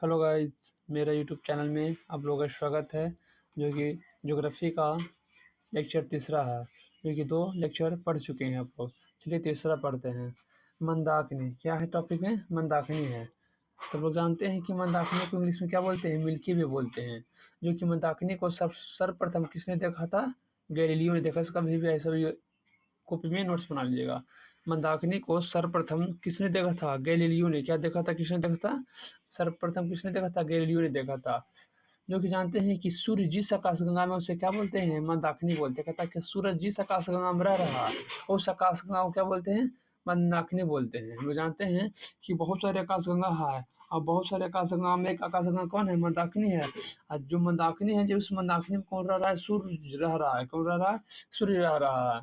Hello guys, मेरा YouTube channel में आप लोगों का स्वागत है। जो कि ज्योग्राफी का लेक्चर तीसरा है, जो कि 2 लेक्चर पढ़ चुके हैं आप लोग। चलिए तीसरा पढ़ते हैं। मंदाकिनी क्या है टॉपिक में? मंदाकिनी है। तो लोग जानते हैं कि मंदाकिनी को इंग्लिश में क्या बोलते हैं? मिल्की वे बोलते हैं। जो कि मंदाकिनी को सर्वप्रथम किसने देखा था? गैलीलियो ने देखा। इसका भी ऐसा भी कॉपी में नोट्स बना लीजिएगा। मंदाकिनी को सर्वप्रथम किसने देखा था? गैलीलियो ने। क्या देखा था? किसने देखा था? सर्वप्रथम किसने देखा था? गैलीलियो ने देखा था। जो कि जानते हैं कि सूर्य जिस आकाशगंगा में उसे क्या बोलते हैं? मंदाकिनी बोलते हैं। कहता है कि सूरज जिस आकाशगंगा में रह रहा है उस आकाशगंगा को क्या बोलते हैं? मंदाकिनी बोलते हैं। लोग जानते हैं कि बहुत सारे आकाशगंगा है और बहुत सारे आकाशगंगा में एक आकाशगंगा कौन है? मंदाकिनी है। और जो मंदाकिनी है, जो उस मंदाकिनी में कौन रह रहा है? सूर्य रह रहा है। कौन रह रहा है? सूर्य रह रहा है।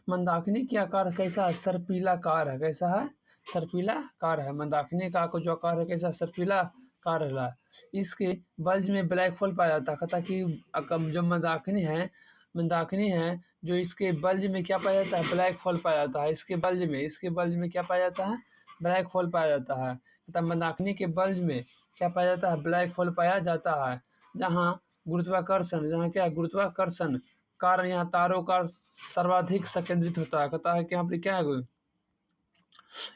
मंदाकिनी की आकार कैसा है? सर्पिलाकार है। कैसा है? सर्पिलाकार है। मंदाकिनी का जो आकार है कैसा? सर्पिलाकार है। इसके बल्ज में ब्लैक होल पाया जाता है। कहता कि जो मंदाकिनी है जो इसके बल्ज में क्या पाया जाता है? ब्लैक होल पाया जाता है। इसके बल्ज में क्या पाया जाता है? ब्लैक होल पाया जाता है। कहता मंदाकिनी के बल्ज में क्या पाया जाता है? ब्लैक होल पाया जाता है। जहाँ गुरुत्वाकर्षण कारण यहाँ तारों का सर्वाधिक संकेंद्रित होता है। कहता है कि यहाँ पर क्या है?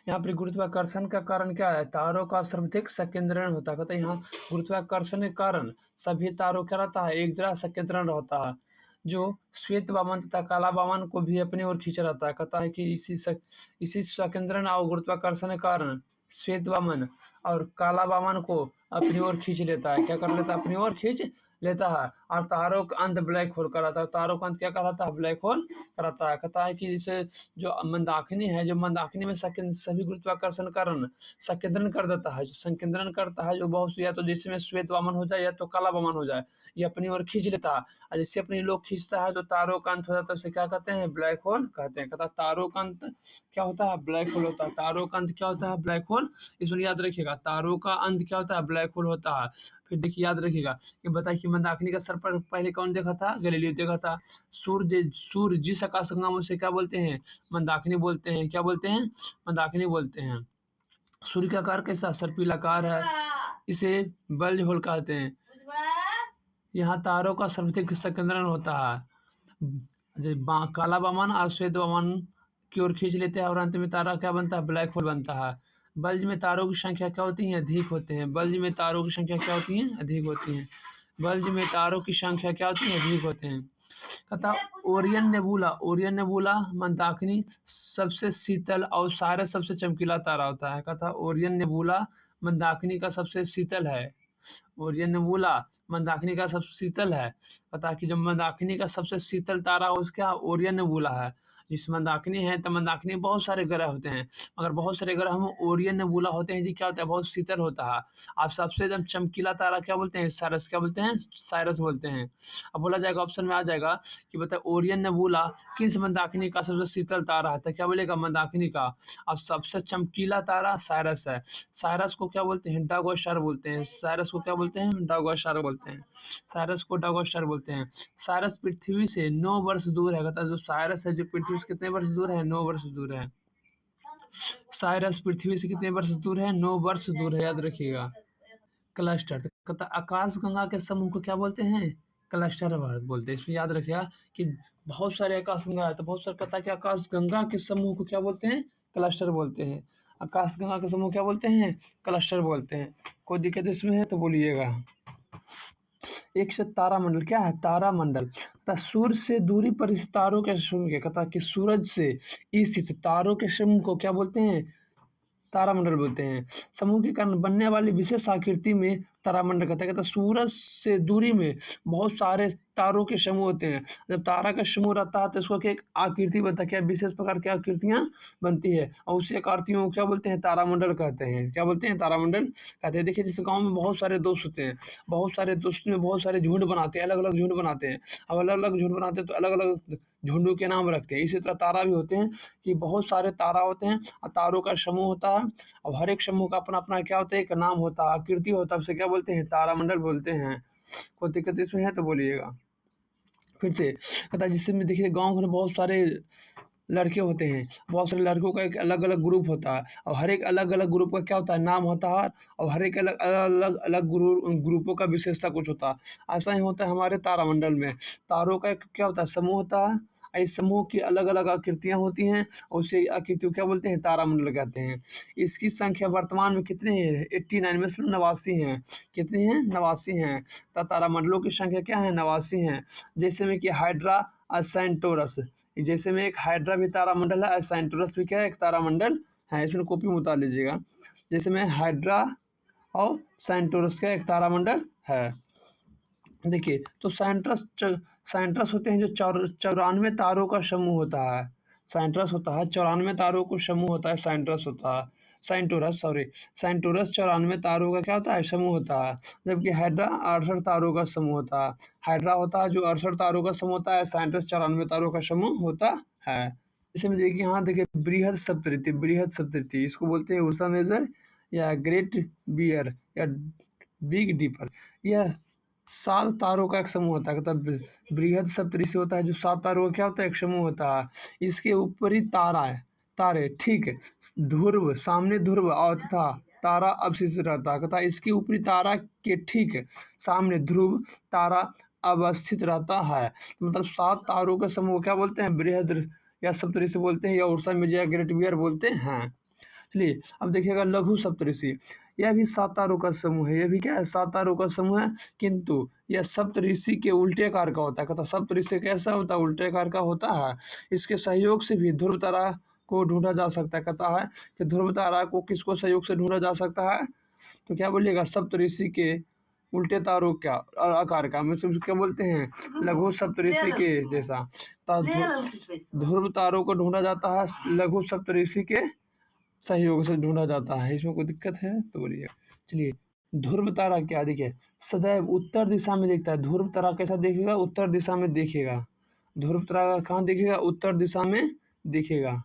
यहाँ पर गुरुत्वाकर्षण का कारण क्या है? तारों का सर्वाधिक संकेंद्रण होता है। कहता है यहाँ गुरुत्वाकर्षण के कारण सभी तारों क्या रहता है? एक जगह संकेंद्रण रहता है, जो श्वेत वामन तथा काला वामन को भी अपनी ओर खींच रहता है। कहता है कि इसी संकेंद्रण और गुरुत्वाकर्षण के कारण श्वेत वामन और काला वामन को अपनी ओर खींच लेता है। क्या कर लेता है? अपनी ओर खींच लेता है। और तारों का अंत ब्लैक होल कराता है। तारों का अंत क्या कराता है? ब्लैक होल कराता है। कहता है कि जैसे जो मंदाकिनी है, जो मंदाकिनी में सभी गुरुत्वाकर्षण कारण संकेंद्रण कर देता है। जो संकेंद्रण करता है, जो बहुत या तो जिसमें श्वेत वामन हो जाए या तो काला वामन हो जाए, ये अपनी ओर खींच लेता है। और जैसे अपनी लोग खींचता है तो तारों का अंत हो जाता है, उसे क्या कहते हैं? ब्लैक होल कहते हैं। कहता है तारों का अंत क्या होता है? ब्लैक होल होता है। तारों का अंत क्या होता है? Black hole. इसमें याद रखिएगा, तारों का अंत क्या होता है? ब्लैक होल होता है। फिर देखिए याद रखिएगा कि बताइए कि मंदाकिनी का सर पर पहले कौन देखा था? गैलीलियो देखा था। सूर्य जिस आकाशगंगा में उसे क्या बोलते हैं? मंदाकिनी बोलते हैं। क्या बोलते हैं? मंदाकिनी बोलते हैं। सूर्य का आकार कैसा? सर्पिलाकार है। इसे बल्ज होल कहते हैं। यहाँ तारों का सर्वाधिक संकेंद्रण होता है। काला वामन और श्वेत वामन की ओर खींच लेते हैं और अंत में तारा क्या बनता है? ब्लैक होल बनता है। बल्ज में तारों की संख्या क्या होती है? अधिक होते हैं। बल्ज में तारों की संख्या क्या होती है? अधिक होती है। बल्ज में तारों की संख्या क्या होती है? अधिक होते हैं। कहता ओरियन नेबुला मंदाकिनी सबसे शीतल और साइरस सबसे चमकीला तारा होता है। कहता ओरियन नेबुला मंदाकिनी का सबसे शीतल है। ओरियन नेबुला मंदाकिनी का सबसे शीतल है। पता कि जो मंदाकिनी का सबसे शीतल तारा उसका ओरियन नेबुला है। जिस मंदाकिनी है तो मंदाकिनी में बहुत सारे ग्रह होते हैं, मगर बहुत सारे ग्रह में ओरियन नेबुला होते हैं जी। क्या होता है? बहुत शीतल होता है। अब सबसे एकदम चमकीला तारा क्या बोलते हैं? साइरस। क्या बोलते हैं? साइरस बोलते हैं। अब बोला जाएगा, ऑप्शन में आ जाएगा कि बताए ओरियन नेबुला किस मंदाकिनी का सबसे शीतल तारा है? तो क्या बोलेगा? मंदाकिनी का। अब सबसे चमकीला तारा साइरस है। साइरस को क्या बोलते हैं? डागो स्टार बोलते हैं। साइरस को क्या बोलते हैं? डागो स्टार बोलते हैं। साइरस को डागो स्टार बोलते हैं। साइरस पृथ्वी से 9 वर्ष दूर है। कहता है जो साइरस है जो पृथ्वी से कितने वर्ष दूर है? 9 वर्ष दूर है। साइरस पृथ्वी से कितने वर्ष दूर है? 9 वर्ष दूर है। याद रखिएगा। क्लस्टर तो कहता आकाशगंगा के समूह को क्या बोलते हैं? क्लस्टर बोलते हैं। इसमें याद रखिएगा कि बहुत सारे आकाशगंगा है, तो बहुत सारे कहता है कि आकाशगंगा के समूह को क्या बोलते हैं? क्लस्टर बोलते हैं। आकाशगंगा के समूह क्या बोलते हैं? क्लस्टर बोलते हैं। कोई दिक्कत इसमें है तो बोलिएगा। एक से तारामंडल क्या है? तारामंडल सूर्य से दूरी पर इस तारों के समूह के कहता कि सूरज से स्थित तारों के समूह को क्या बोलते हैं? तारामंडल बोलते हैं। समूह के कारण बनने वाली विशेष आकृति में तारामंडल कहता है। कहता सूरज से दूरी में बहुत सारे तारों के समूह होते हैं। जब तारा का समूह रहता है तो इसको क्या एक आकृति बनता है? क्या विशेष प्रकार की आकृतियां बनती है और उसी आकृतियों को क्या बोलते हैं? तारामंडल कहते हैं। क्या बोलते हैं? तारामंडल कहते हैं। देखिए जैसे गाँव में बहुत सारे दोस्त होते हैं, बहुत सारे दोस्त में बहुत सारे झुंड बनाते हैं, अलग अलग झुंड बनाते हैं। अब अलग अलग झुंड बनाते हैं तो अलग अलग झुंडों के नाम रखते हैं। इसी तरह तारा भी होते हैं कि बहुत सारे तारा होते हैं और तारों का समूह होता है। अब हर एक समूह का अपना अपना क्या होता है? एक नाम होता है, आकृति होता है। उसे क्या बोलते हैं? तारामंडल बोलते हैं। कोई दिक्कत इसमें है तो बोलिएगा। फिर से कहता है जिसमें देखिए गाँव घर में बहुत सारे लड़के होते हैं, बहुत सारे लड़कों का एक अलग अलग ग्रुप होता है, और हर एक अलग अलग ग्रुप का क्या होता है, नाम होता है, और हर एक अलग अलग अलग ग्रुपों का विशेषता कुछ होता है। ऐसा ही होता है हमारे तारामंडल में। तारों का एक क्या होता है, समूह होता है, और इस समूह की अलग अलग आकृतियां होती हैं, और उसे आकृतियों क्या बोलते हैं, तारामंडल कहते हैं। इसकी संख्या वर्तमान में कितनी है, 89 में सिर्फ 89 हैं। कितनी हैं, 89 हैं। तारामंडलों की संख्या क्या है, 89 हैं। जैसे में कि हाइड्रा और सेंटोरस, जैसे में एक हाइड्रा भी तारामंडल है और सेंटोरस भी क्या है, एक तारामंडल है। इसमें कॉपी में उतार लीजिएगा। जैसे में हाइड्रा और सेंटोरस का एक तारामंडल है। देखिए तो साइंट्रस होते हैं जो 94 तारों का समूह होता है। साइंट्रस होता है 94 तारों का समूह होता है, साइंट्रस होता है। साइंटोरस 94 तारों का क्या होता है, समूह होता है। जबकि हाइड्रा 68 तारों का समूह होता है। हाइड्रा होता है जो 68 तारों का समूह होता है, साइंट्रस 94 तारों का समूह होता है। जैसे में देखिए यहाँ देखिए बृहद सप्तऋषि इसको बोलते हैं उर्सा मेजर या ग्रेट बियर या बिग डीपर। यह 7 तारों का एक समूह होता है। मतलब बृहद सप्तऋषि होता है जो 7 तारों का क्या होता है, एक समूह होता है। इसके ऊपरी तारे ठीक ध्रुव, सामने ध्रुव और तथा तारा अवशिष्ट रहता है, तथा इसके ऊपरी तारा के ठीक सामने ध्रुव तारा अवस्थित रहता है। तो मतलब 7 तारों का समूह क्या बोलते हैं, बृहद या सप्तऋषि बोलते हैं, या उर्सा मेजर या ग्रेट बियर बोलते हैं। चलिए अब देखिएगा लघु सप्तऋषि, यह भी 7 तारों का समूह है। यह भी क्या है, 7 तारों का समूह है, किंतु यह सप्तऋषि के उल्टे आकार का होता है। कहता सप्तऋषि कैसा होता है, उल्टे आकार का होता है। इसके सहयोग से भी ध्रुव तारा को ढूंढा जा सकता है। कहता है कि ध्रुव तारा को किसको सहयोग से ढूंढा जा सकता है, तो क्या बोलिएगा, सप्तऋषि के उल्टे तारों का आकार का, मतलब क्या बोलते हैं, लघु सप्तऋषि के जैसा। ध्रुव तारों को ढूंढा जाता है लघु सप्तऋषि के सहयोग से ढूंढा जाता है। इसमें कोई दिक्कत है तो बोलिए। चलिए ध्रुव तारा क्या, देखिए सदैव उत्तर दिशा में देखता है। ध्रुव तारा कैसा देखेगा, उत्तर दिशा में देखेगा। ध्रुव तारा कहाँ देखेगा, उत्तर दिशा में देखेगा।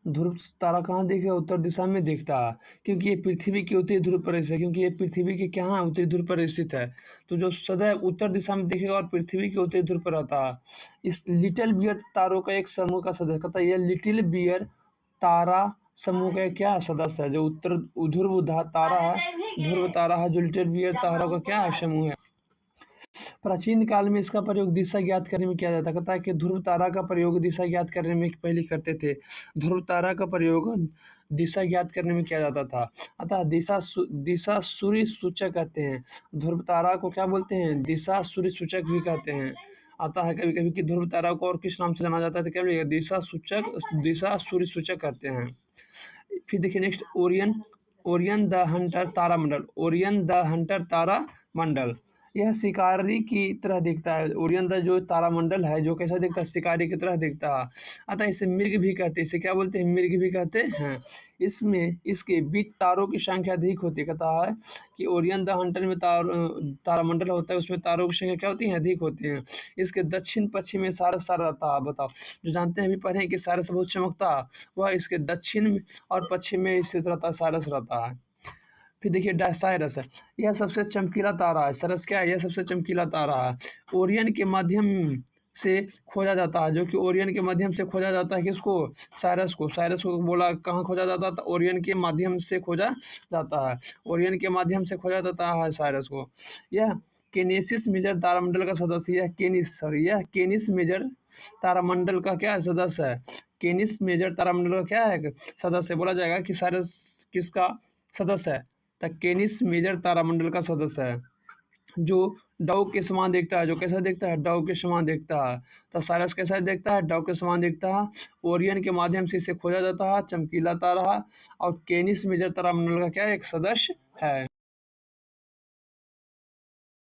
ध्रुव तारा कहाँ देखेगा, उत्तर दिशा में देखता है, क्योंकि ये पृथ्वी के उत्तरी ध्रुव पर स्थित है। क्योंकि ये पृथ्वी के क्या उत्तरी ध्रुव पर स्थित है, तो जो सदैव उत्तर दिशा में देखेगा और पृथ्वी के उत्तरी ध्रुव पर रहता है। इस लिटिल बियर तारों का एक समूह का सदस्य, कहता है यह लिटिल बियर तारा समूह का क्या सदस्य है, जो उत्तर ध्रुव तारा है, ध्रुव तारा है, जो लिटिल बियर तारों का क्या समूह है। प्राचीन काल में इसका प्रयोग दिशा ज्ञात करने में किया जाता है। कहता है कि ध्रुव तारा का प्रयोग दिशा ज्ञात करने में पहले करते थे। ध्रुव तारा का प्रयोग दिशा ज्ञात करने में किया जाता था। अतः दिशा सूर्य सूचक कहते हैं। ध्रुव तारा को क्या बोलते हैं, दिशा सूर्य सूचक भी कहते हैं। आता है कभी कभी कि ध्रुव तारा को और किस नाम से जाना जाता है, तो क्या बोलिएगा, दिशा सूर्य सूचक कहते हैं। फिर देखिए नेक्स्ट ओरियन द हंटर तारा मंडल। ओरियन द हंटर तारा मंडल, यह शिकारी की तरह दिखता है। ओरियन द जो तारामंडल है, जो कैसा दिखता है, शिकारी की तरह दिखता है। अतः इसे मृग भी कहते हैं। इसे क्या बोलते हैं, मृग भी कहते हैं। इसमें इसके बीच तारों की संख्या अधिक होती है। कहता है कि ओरियन द हंटर में तारामंडल होता है, उसमें तारों की संख्या क्या होती है, अधिक होती है। इसके दक्षिण पश्चिम में सारस रहता है। बताओ, जो जानते हैं अभी पढ़े कि सारस बहुत चमकता है, वह इसके दक्षिण और पश्चिम में स्थित रहता है, सारस रहता है। फिर देखिए डायसाइरस है, यह सबसे चमकीला तारा है। सरस क्या है, यह सबसे चमकीला तारा है। ओरियन के माध्यम से खोजा जाता है, जो कि ओरियन के माध्यम से खोजा जाता है। किसको, साइरस को बोला कहाँ खोजा जाता था, ओरियन के माध्यम से खोजा जाता है। ओरियन के माध्यम से खोजा जाता है साइरस को। यह केनेसिस मेजर तारामंडल का सदस्य, यह केनिस मेजर तारामंडल का क्या सदस्य है। केनिस मेजर तारामंडल का क्या है, सदस्य बोला जाएगा कि साइरस किसका सदस्य है, केनिस मेजर तारामंडल का सदस्य है, जो डव के समान देखता है। जो कैसा देखता है, डव के समान देखता है। तो साइरस कैसा देखता है, डव के समान देखता है। ओरियन के माध्यम से इसे खोजा जाता है, चमकीला तारा है, और केनिस मेजर तारामंडल का क्या एक सदस्य है।